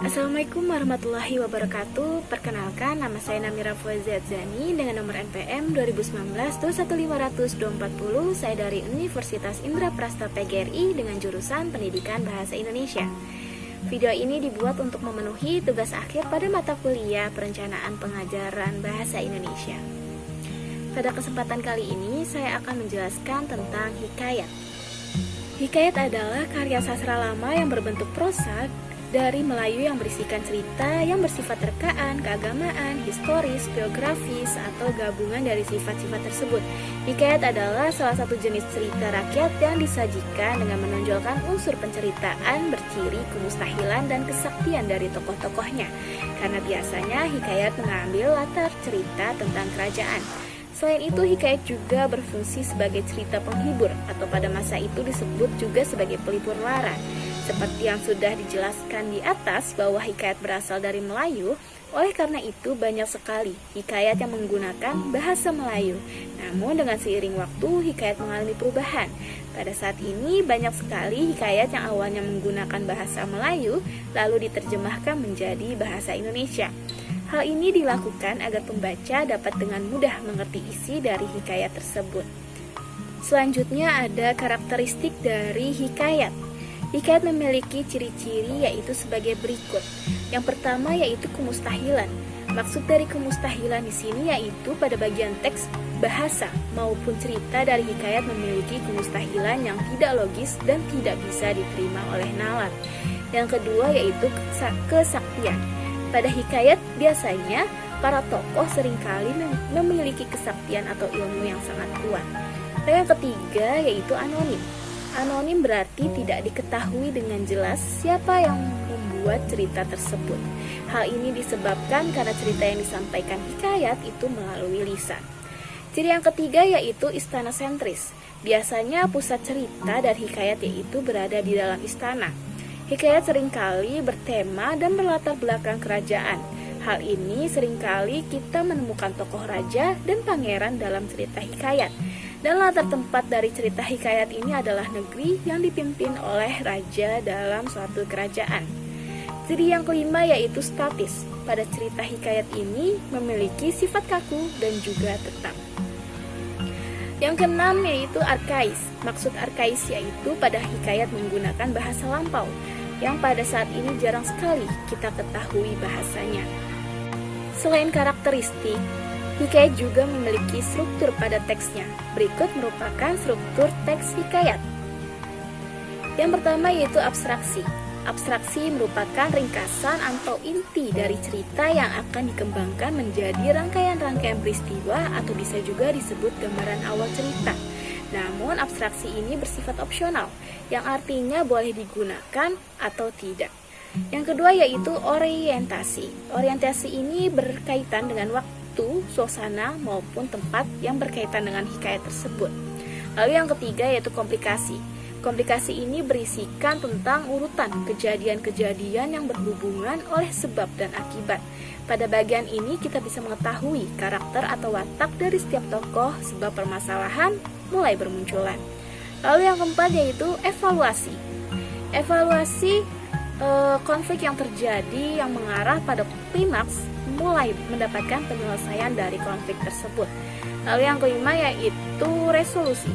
Assalamualaikum warahmatullahi wabarakatuh. Perkenalkan, nama saya Namira Fuazadzani dengan nomor NPM 2019-215240. Saya dari Universitas Indraprasta PGRI dengan jurusan Pendidikan Bahasa Indonesia. Video ini dibuat untuk memenuhi tugas akhir pada mata kuliah Perencanaan Pengajaran Bahasa Indonesia. Pada kesempatan kali ini, saya akan menjelaskan tentang hikayat. Hikayat adalah karya sastra lama yang berbentuk prosa dari Melayu yang berisikan cerita yang bersifat rekaan, keagamaan, historis, biografis, atau gabungan dari sifat-sifat tersebut. Hikayat adalah salah satu jenis cerita rakyat yang disajikan dengan menonjolkan unsur penceritaan berciri kemustahilan dan kesaktian dari tokoh-tokohnya. Karena biasanya hikayat mengambil latar cerita tentang kerajaan. Selain itu, hikayat juga berfungsi sebagai cerita penghibur atau pada masa itu disebut juga sebagai pelipur lara. Seperti yang sudah dijelaskan di atas bahwa hikayat berasal dari Melayu, oleh karena itu banyak sekali hikayat yang menggunakan bahasa Melayu. Namun dengan seiring waktu, hikayat mengalami perubahan. Pada saat ini banyak sekali hikayat yang awalnya menggunakan bahasa Melayu, lalu diterjemahkan menjadi bahasa Indonesia. Hal ini dilakukan agar pembaca dapat dengan mudah mengerti isi dari hikayat tersebut. Selanjutnya ada karakteristik dari hikayat. Hikayat memiliki ciri-ciri yaitu sebagai berikut. Yang pertama yaitu kemustahilan. Maksud dari kemustahilan di sini yaitu pada bagian teks bahasa maupun cerita dari hikayat memiliki kemustahilan yang tidak logis dan tidak bisa diterima oleh nalar. Yang kedua yaitu kesaktian. Pada hikayat biasanya para tokoh seringkali memiliki kesaktian atau ilmu yang sangat kuat. Dan yang ketiga yaitu anonim. Anonim berarti tidak diketahui dengan jelas siapa yang membuat cerita tersebut. Hal ini disebabkan karena cerita yang disampaikan hikayat itu melalui lisan. Ciri yang ketiga yaitu istana sentris. Biasanya pusat cerita dan hikayat yaitu berada di dalam istana. Hikayat seringkali bertema dan berlatar belakang kerajaan. Hal ini seringkali kita menemukan tokoh raja dan pangeran dalam cerita hikayat. Dan latar tempat dari cerita hikayat ini adalah negeri yang dipimpin oleh raja dalam suatu kerajaan. Ciri yang kelima yaitu statis. Pada cerita hikayat ini memiliki sifat kaku dan juga tetap. Yang keenam yaitu arkais. Maksud arkais yaitu pada hikayat menggunakan bahasa lampau, yang pada saat ini jarang sekali kita ketahui bahasanya. Selain karakteristik, hikayat juga memiliki struktur pada teksnya. Berikut merupakan struktur teks hikayat. Yang pertama yaitu abstraksi. Abstraksi merupakan ringkasan atau inti dari cerita yang akan dikembangkan menjadi rangkaian-rangkaian peristiwa atau bisa juga disebut gambaran awal cerita. Namun abstraksi ini bersifat opsional, yang artinya boleh digunakan atau tidak. Yang kedua yaitu orientasi. Orientasi ini berkaitan dengan waktu, suasana maupun tempat yang berkaitan dengan hikayat tersebut. Lalu yang ketiga yaitu komplikasi. Komplikasi ini berisikan tentang urutan kejadian-kejadian yang berhubungan oleh sebab dan akibat. Pada bagian ini kita bisa mengetahui karakter atau watak dari setiap tokoh sebab permasalahan mulai bermunculan. Lalu yang keempat yaitu evaluasi. Evaluasi konflik yang terjadi yang mengarah pada klimaks mulai mendapatkan penyelesaian dari konflik tersebut. Lalu yang kelima yaitu resolusi.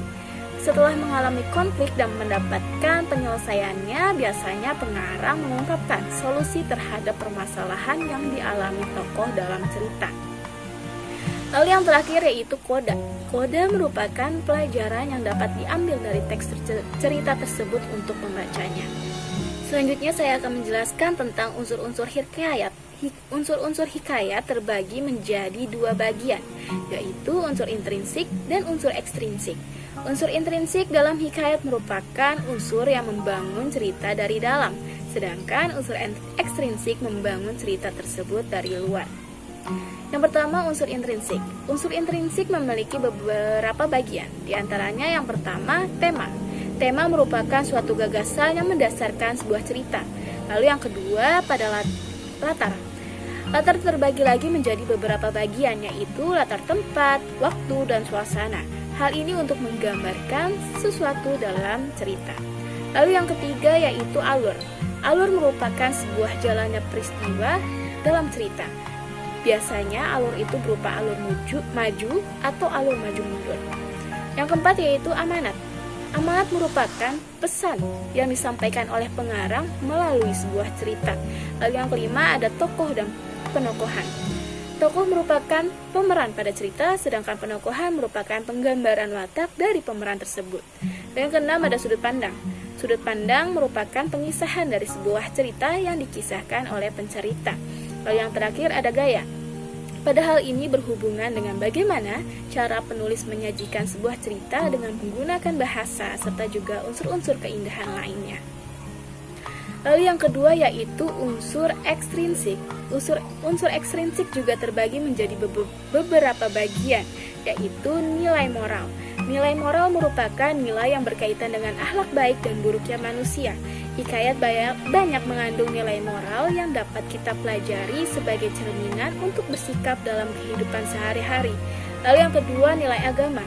Setelah mengalami konflik dan mendapatkan penyelesaiannya, biasanya pengarang mengungkapkan solusi terhadap permasalahan yang dialami tokoh dalam cerita. Lalu yang terakhir yaitu koda. Koda merupakan pelajaran yang dapat diambil dari teks cerita tersebut untuk membacanya. Selanjutnya saya akan menjelaskan tentang unsur-unsur hikayat. Unsur-unsur hikayat terbagi menjadi dua bagian, yaitu unsur intrinsik dan unsur ekstrinsik. Unsur intrinsik dalam hikayat merupakan unsur yang membangun cerita dari dalam, sedangkan unsur ekstrinsik membangun cerita tersebut dari luar. Yang pertama unsur intrinsik. Unsur intrinsik memiliki beberapa bagian, di antaranya yang pertama tema. Tema merupakan suatu gagasan yang mendasarkan sebuah cerita. Lalu yang kedua pada latar. Latar terbagi lagi menjadi beberapa bagian, yaitu latar tempat, waktu, dan suasana. Hal ini untuk menggambarkan sesuatu dalam cerita. Lalu yang ketiga yaitu alur. Alur merupakan sebuah jalannya peristiwa dalam cerita. Biasanya alur itu berupa alur maju atau alur maju mundur. Yang keempat yaitu amanat. Amanat merupakan pesan yang disampaikan oleh pengarang melalui sebuah cerita. Lalu yang kelima ada tokoh dan penokohan. Tokoh merupakan pemeran pada cerita, sedangkan penokohan merupakan penggambaran watak dari pemeran tersebut. Dan yang keenam ada sudut pandang. Sudut pandang merupakan pengisahan dari sebuah cerita yang dikisahkan oleh pencerita. Lalu yang terakhir ada gaya. Pada hal ini berhubungan dengan bagaimana cara penulis menyajikan sebuah cerita dengan menggunakan bahasa serta juga unsur-unsur keindahan lainnya. Lalu yang kedua yaitu unsur ekstrinsik. Unsur ekstrinsik juga terbagi menjadi beberapa bagian, yaitu nilai moral. Nilai moral merupakan nilai yang berkaitan dengan akhlak baik dan buruknya manusia. Hikayat banyak mengandung nilai moral yang dapat kita pelajari sebagai cerminan untuk bersikap dalam kehidupan sehari-hari. Lalu yang kedua, nilai agama.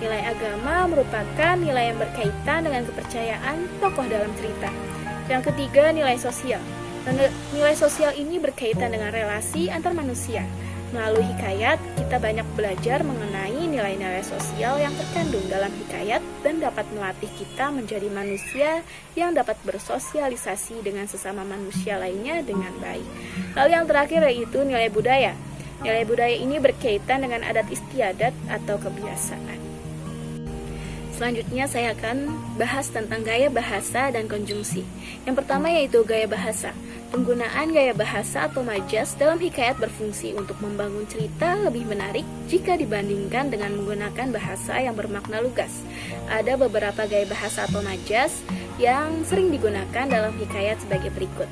Nilai agama merupakan nilai yang berkaitan dengan kepercayaan tokoh dalam cerita. Yang ketiga, nilai sosial. Nilai sosial ini berkaitan dengan relasi antar manusia. Melalui hikayat, kita banyak belajar mengenai nilai-nilai sosial yang terkandung dalam hikayat dan dapat melatih kita menjadi manusia yang dapat bersosialisasi dengan sesama manusia lainnya dengan baik. Lalu yang terakhir yaitu nilai budaya. Nilai budaya ini berkaitan dengan adat istiadat atau kebiasaan. Selanjutnya saya akan bahas tentang gaya bahasa dan konjungsi. Yang pertama yaitu gaya bahasa. Penggunaan gaya bahasa atau majas dalam hikayat berfungsi untuk membangun cerita lebih menarik jika dibandingkan dengan menggunakan bahasa yang bermakna lugas. Ada beberapa gaya bahasa atau majas yang sering digunakan dalam hikayat sebagai berikut.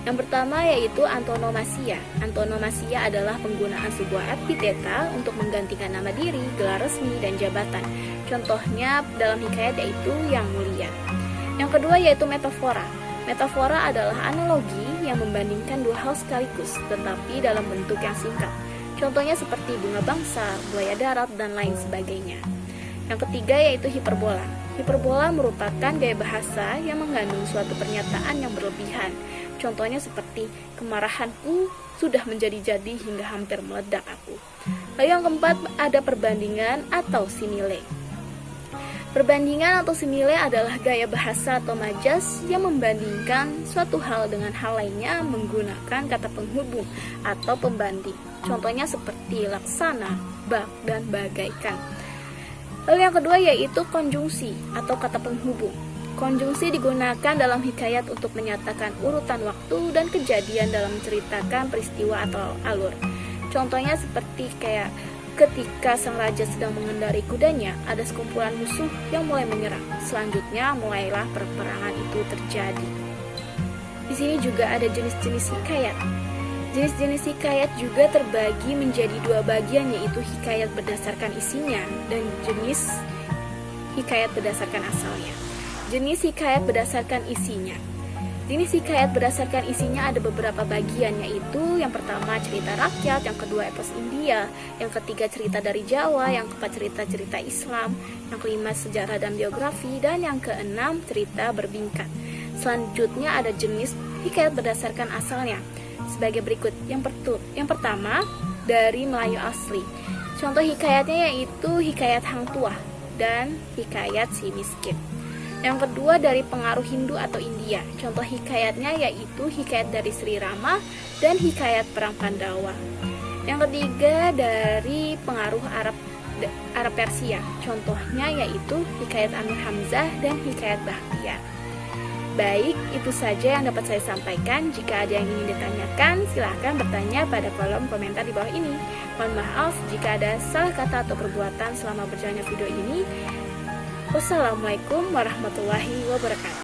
Yang pertama yaitu antonomasia. Antonomasia adalah penggunaan sebuah epiteta untuk menggantikan nama diri, gelar resmi, dan jabatan. Contohnya dalam hikayat yaitu yang mulia. Yang kedua yaitu metafora. Metafora adalah analogi yang membandingkan dua hal sekaligus, tetapi dalam bentuk yang singkat. Contohnya seperti bunga bangsa, buaya darat, dan lain sebagainya. Yang ketiga yaitu hiperbola. Hiperbola merupakan gaya bahasa yang mengandung suatu pernyataan yang berlebihan. Contohnya seperti kemarahanku sudah menjadi-jadi hingga hampir meledak aku. Lalu yang keempat ada perbandingan atau simile. Perbandingan atau simile adalah gaya bahasa atau majas yang membandingkan suatu hal dengan hal lainnya menggunakan kata penghubung atau pembanding. Contohnya seperti laksana, bak, dan bagaikan. Lalu yang kedua yaitu konjungsi atau kata penghubung. Konjungsi digunakan dalam hikayat untuk menyatakan urutan waktu dan kejadian dalam menceritakan peristiwa atau alur. Contohnya seperti kayak ketika sang raja sedang mengendarai kudanya, ada sekumpulan musuh yang mulai menyerang. Selanjutnya mulailah peperangan itu terjadi. Di sini juga ada jenis-jenis hikayat. Jenis-jenis hikayat juga terbagi menjadi dua bagian, yaitu hikayat berdasarkan isinya dan jenis hikayat berdasarkan asalnya. Jenis hikayat berdasarkan isinya. Jenis hikayat berdasarkan isinya ada beberapa bagian, yaitu yang pertama cerita rakyat, yang kedua epos India, yang ketiga cerita dari Jawa, yang keempat cerita-cerita Islam, yang kelima sejarah dan biografi, dan yang keenam cerita berbingkat. Selanjutnya ada jenis hikayat berdasarkan asalnya sebagai berikut. Yang pertama dari Melayu asli. Contoh hikayatnya yaitu hikayat Hang Tuah dan hikayat Si Miskin. Yang kedua dari pengaruh Hindu atau India. Contoh hikayatnya yaitu hikayat dari Sri Rama dan hikayat Perang Pandawa. Yang ketiga dari pengaruh Arab Persia. Contohnya yaitu hikayat Amir Hamzah dan hikayat Bahtiyar. Baik, itu saja yang dapat saya sampaikan. Jika ada yang ingin ditanyakan, silahkan bertanya pada kolom komentar di bawah ini. Mohon maaf jika ada salah kata atau perbuatan selama berjalannya video ini. Wassalamualaikum warahmatullahi wabarakatuh.